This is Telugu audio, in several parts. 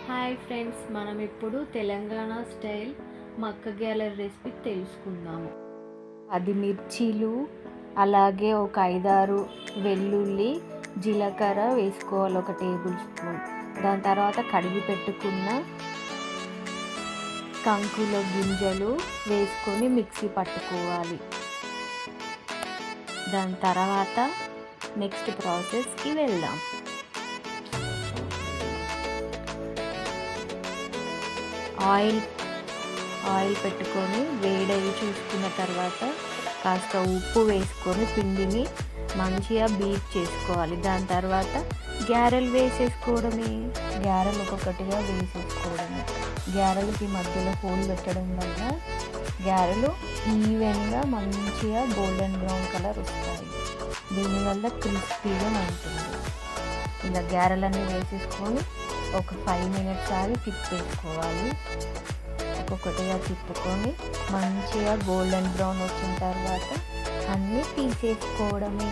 హాయ్ ఫ్రెండ్స్, మనం ఇప్పుడు తెలంగాణ స్టైల్ మక్క గ్యాలరీ రెసిపీ తెలుసుకుందాము. 10 మిర్చీలు, అలాగే ఒక 5-6 వెల్లుల్లి, జీలకర్ర వేసుకోవాలి, 1 టేబుల్ స్పూన్. దాని తర్వాత కడిగి పెట్టుకున్న కంకుల గింజలు వేసుకొని మిక్సీ పట్టుకోవాలి. దాని తర్వాత నెక్స్ట్ ప్రాసెస్కి వెళ్దాం. ఆయిల్ పెట్టుకొని వేడయి చూసుకున్న తర్వాత కాస్త ఉప్పు వేసుకొని పిండిని మంచిగా బీట్ చేసుకోవాలి. దాని తర్వాత గ్యారెలు వేసేసుకోవడమే. గ్యారెలు ఒక్కొక్కటిగా వేసేసుకోవడమే. గ్యారెలకి మధ్యలో హోల్ పెట్టడం వల్ల గ్యారెలు ఈవెన్గా మంచిగా గోల్డెన్ బ్రౌన్ కలర్ వస్తాయి. దీనివల్ల క్రిస్పీగా ఉంటుంది. ఇలా గ్యారెలన్నీ వేసేసుకొని ఒక 5 మినిట్స్ ఆగి తిప్పేసుకోవాలి. ఒక్కొక్కటిగా తిప్పుకొని మంచిగా గోల్డెన్ బ్రౌన్ వచ్చిన తర్వాత అన్నీ తీసేసుకోవడమే.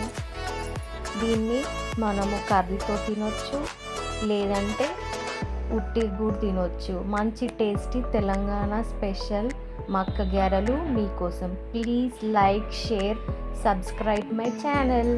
దీన్ని మనము కర్రీతో తినొచ్చు, లేదంటే ఉట్టి కూడా తినొచ్చు. మంచి టేస్టీ తెలంగాణ స్పెషల్ మక్క గ్యారెలు మీకోసం. Please like, share, subscribe my channel.